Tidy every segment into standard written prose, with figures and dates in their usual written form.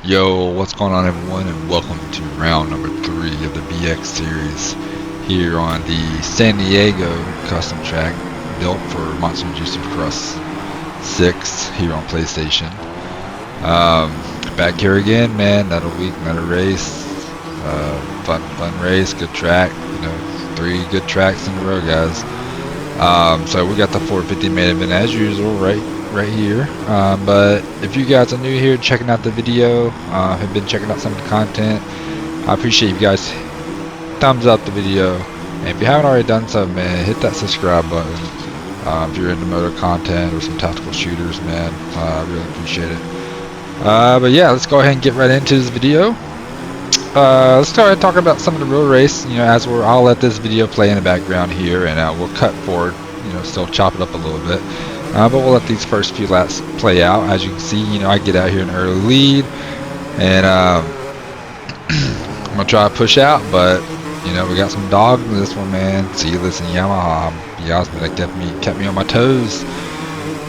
Yo, what's going on everyone, and welcome to round number 3 of the BX series here on the San Diego custom track built for Monster Energy Supercross 6 here on PlayStation. Back here again, man. Another week, another race. Fun race, good track. 3 good tracks in a row, guys. So we got the 450 main event as usual, right here. But if you guys are new here, checking out the video, have been checking out some of the content, I appreciate you guys thumbs up the video, and if you haven't already done so, man, hit that subscribe button. If you're into motor content or some tactical shooters, man, I really appreciate it. But yeah, let's go ahead and get right into this video. Let's go ahead and talk about some of the real race. I'll let this video play in the background here, and we'll cut forward. Still chop it up a little bit. But we'll let these first few laps play out. As you can see, I get out here in an early lead, and I'm gonna try to push out, but we got some dogs in this one, man. See, listen, Yamaha, be honest, but that kept me on my toes.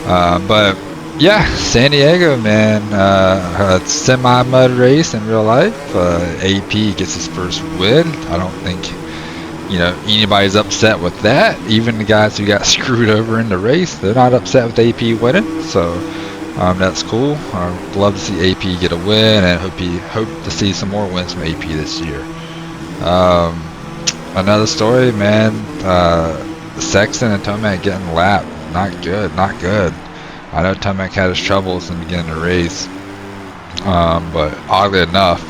But yeah, San Diego, man, a semi-mud race in real life. AP gets his first win. I don't think anybody's upset with that. Even the guys who got screwed over in the race, they're not upset with AP winning. So that's cool. I'd love to see AP get a win, and hope to see some more wins from AP this year. Another story, man. Sexton and Tomac getting lapped. Not good. I know Tomac had his troubles in the beginning of the race, but oddly enough,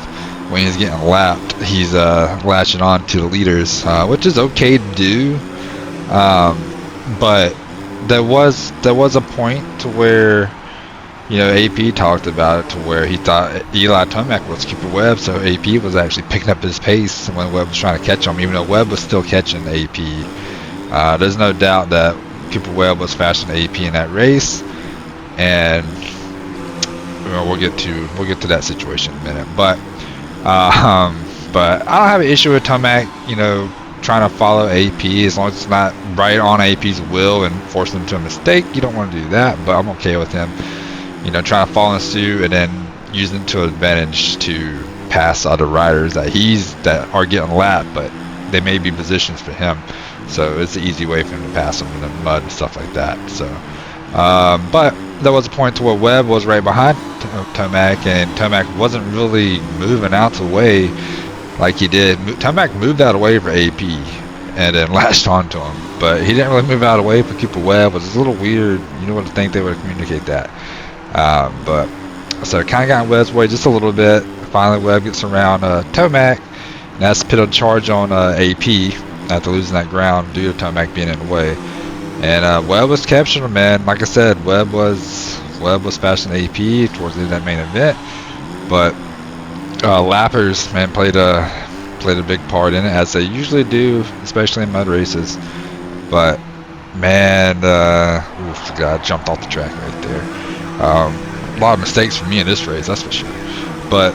when he's getting lapped, he's latching on to the leaders, which is okay to do. But there was a point to where AP talked about it, to where he thought Eli Tomac was Cooper Webb, so AP was actually picking up his pace when Webb was trying to catch him, even though Webb was still catching AP. There's no doubt that Cooper Webb was faster than AP in that race, and we'll get to that situation in a minute. But I don't have an issue with Tomac, trying to follow AP, as long as it's not right on AP's will and forcing him to a mistake. You don't want to do that, but I'm okay with him, trying to follow in suit and then using it to advantage to pass other riders that are getting lapped, but they may be positions for him. So it's an easy way for him to pass them in the mud and stuff like that. So, but there was a point to where Webb was right behind Tomac, and Tomac wasn't really moving out the way like he did. Tomac moved out of the way for AP and then latched onto him, but he didn't really move out of the way for Cooper Webb. It was a little weird. You would think they would communicate that. But so kind of got in Webb's way just a little bit. Finally, Webb gets around Tomac, and that's put a charge on AP after losing that ground due to Tomac being in the way. And Webb was capturing him, man. Like I said, Webb was faster than AP towards the end of that main event. But lappers, man, played a big part in it, as they usually do, especially in mud races. But man, God, jumped off the track right there. A lot of mistakes for me in this race, that's for sure. But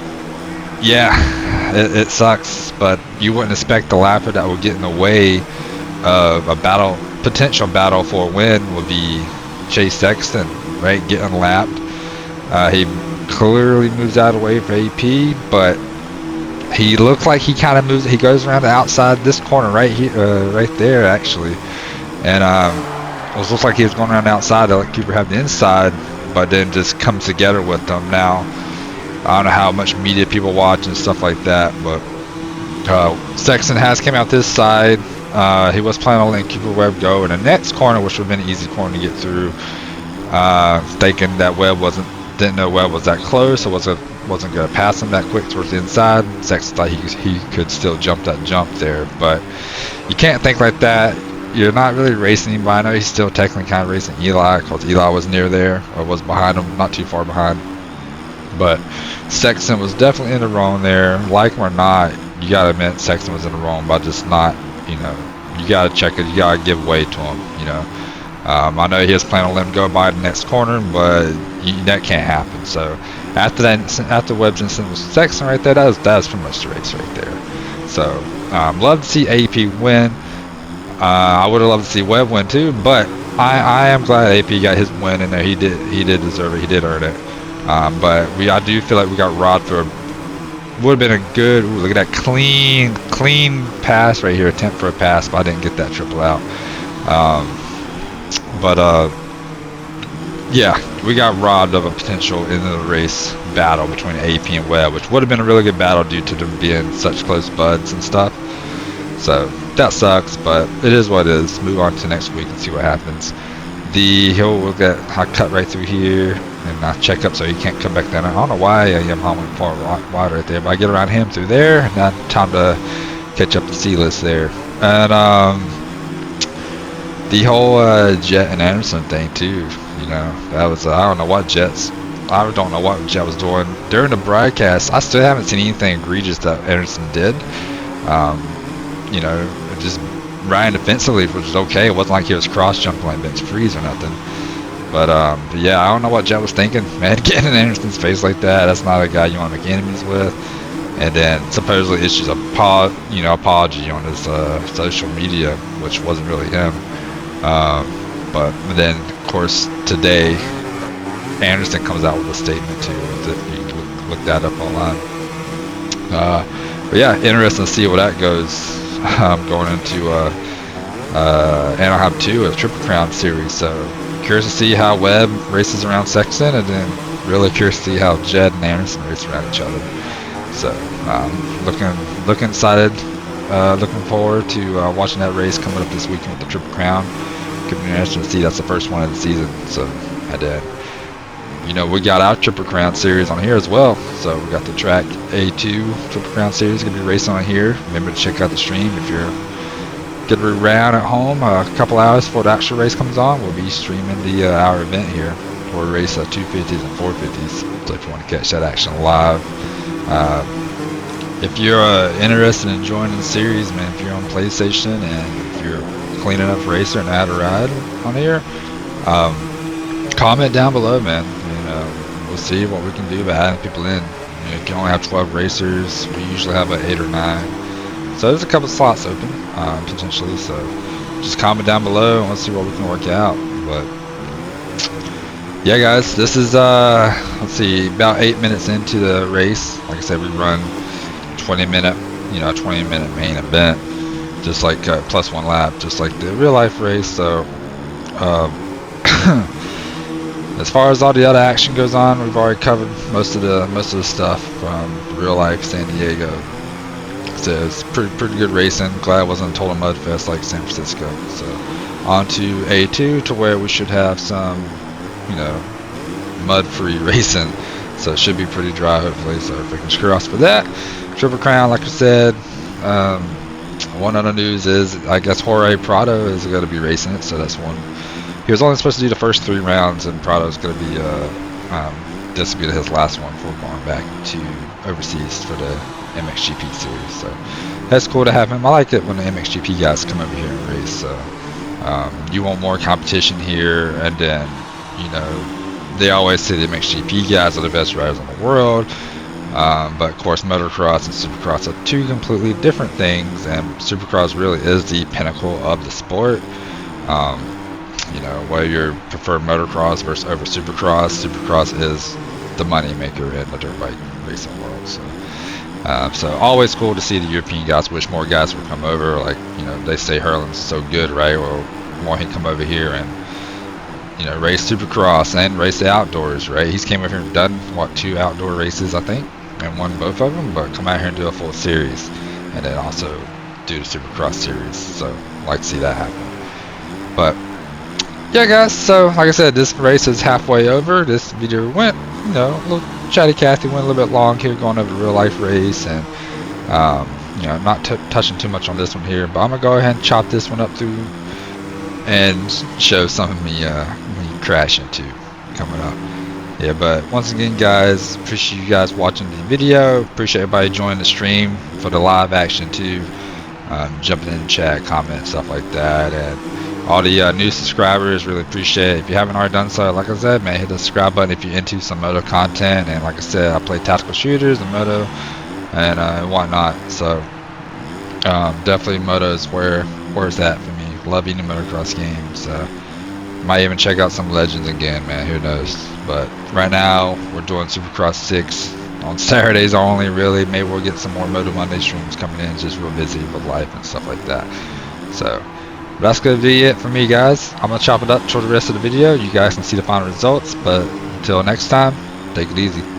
yeah, it sucks. But you wouldn't expect the lapper that would get in the way of a potential battle for a win would be Chase Sexton, right? Getting lapped. He clearly moves out of the way for AP, but he looks like he kind of moves. He goes around the outside this corner right here, right there actually, and it looks like he was going around the outside to let Cooper have the inside, but then just comes together with them. Now I don't know how much media people watch and stuff like that, but Sexton has came out this side. He was planning on letting Cooper Webb go in the next corner, which would have been an easy corner to get through. Thinking that didn't know Webb was that close, so wasn't going to pass him that quick towards the inside. Sexton thought he could still jump that jump there, but you can't think like that. You're not really racing anybody. I know he's still technically kind of racing Eli, because Eli was near there, or was behind him, not too far behind. But Sexton was definitely in the wrong there. Like him or not, you gotta admit Sexton was in the wrong by just not, you gotta check it. You gotta give way to him. I know he was planning on letting him go by the next corner, but that can't happen. So after Webb's incident with Sexton right there, that was pretty much the race right there. So love to see AP win. I would have loved to see Webb win too, but I am glad AP got his win in there. He did deserve it. He did earn it. But I do feel like we got robbed for would have been a good. Ooh, look at that clean pass right here. Attempt for a pass, but I didn't get that triple out. But yeah, we got robbed of a potential end of the race battle between AP and Webb, which would have been a really good battle due to them being such close buds and stuff. So that sucks, but it is what it is. Move on to next week and see what happens. He'll get cut right through here and check up so he can't come back down. I don't know why Yamaha went far wide right there, but I get around him through there, and now time to catch up to C-list there. And the whole Jet and Anderson thing too. You know, that was I don't know what Jet was doing during the broadcast. I still haven't seen anything egregious that Anderson did. You know, just riding defensively, which was okay. It wasn't like he was cross jumping like bench freeze or nothing. But yeah, I don't know what Jet was thinking, man. Getting in Anderson's face like that—that's not a guy you want to make enemies with. And then supposedly issues a apology on his social media, which wasn't really him. But then, of course, today Anderson comes out with a statement too. You can look that up online. But yeah, interesting to see where that goes. Going into Anaheim 2, a Triple Crown series. So curious to see how Webb races around Sexton, and then really curious to see how Jed and Anderson race around each other. So looking excited, looking forward to watching that race coming up this weekend with the Triple Crown. Could be interesting to see. That's the first one of the season. So and then we got our Triple Crown series on here as well. So we got the track A2 Triple Crown series gonna be racing on here. Remember to check out the stream if you're getting around at home. A couple hours before the actual race comes on, we'll be streaming our event here where we race 250s and 450s. So if you want to catch that action live, if you're interested in joining the series, man, if you're on PlayStation and if you're a clean enough racer and know how to ride on here, comment down below, man. We'll see what we can do about adding people in. You can only have 12 racers. We usually have 8 or 9. So there's a couple slots open, potentially. So just comment down below and let's see what we can work out. But yeah, guys, this is let's see, about 8 minutes into the race. Like I said, we run 20-minute main event, just like plus 1 lap, just like the real life race. So as far as all the other action goes on, we've already covered most of the stuff from real life San Diego. So it's pretty good racing. Glad it wasn't a total mud fest like San Francisco. So on to A2, to where we should have some mud-free racing. So it should be pretty dry, hopefully. So fingers crossed for that. Triple Crown, like I said. One other news is, I guess Jorge Prado is going to be racing it. So that's one. He was only supposed to do the first 3 rounds, and Prado's going to be this will be his last one before going back to overseas for the MXGP series. So that's cool to have him. I like it when the MXGP guys come over here and race. So you want more competition here, and then they always say the MXGP guys are the best riders in the world. But of course, motocross and supercross are 2 completely different things, and supercross really is the pinnacle of the sport. Whether you prefer motocross versus over supercross is the money maker in the dirt bike racing world. So always cool to see the European guys. Wish more guys would come over. Like they say Hurlin's so good, right? Well, why he come over here and race supercross and race the outdoors, right? He's came over here and done 2 outdoor races, I think, and won both of them. But come out here and do a full series, and then also do the supercross series. So like to see that happen. But yeah, guys, so like I said, this race is halfway over. This video went, a little chatty Cathy, went a little bit long here, going over the real life race, and not touching too much on this one here, but I'm gonna go ahead and chop this one up through and show some of me crash into coming up. Yeah, but once again, guys, appreciate you guys watching the video. Appreciate everybody joining the stream for the live action too. Jumping in the chat, comment, stuff like that, and all the new subscribers, really appreciate it. If you haven't already done so, like I said, man, hit the subscribe button if you're into some moto content. And like I said, I play tactical shooters and moto and whatnot. So definitely moto is where it's at for me. Love any motocross games. Might even check out some Legends again, man. Who knows? But right now, we're doing Supercross 6 on Saturdays only, really. Maybe we'll get some more Moto Monday streams coming in. Just real busy with life and stuff like that. So, that's going to be it for me, guys. I'm going to chop it up toward the rest of the video. You guys can see the final results. But until next time, take it easy.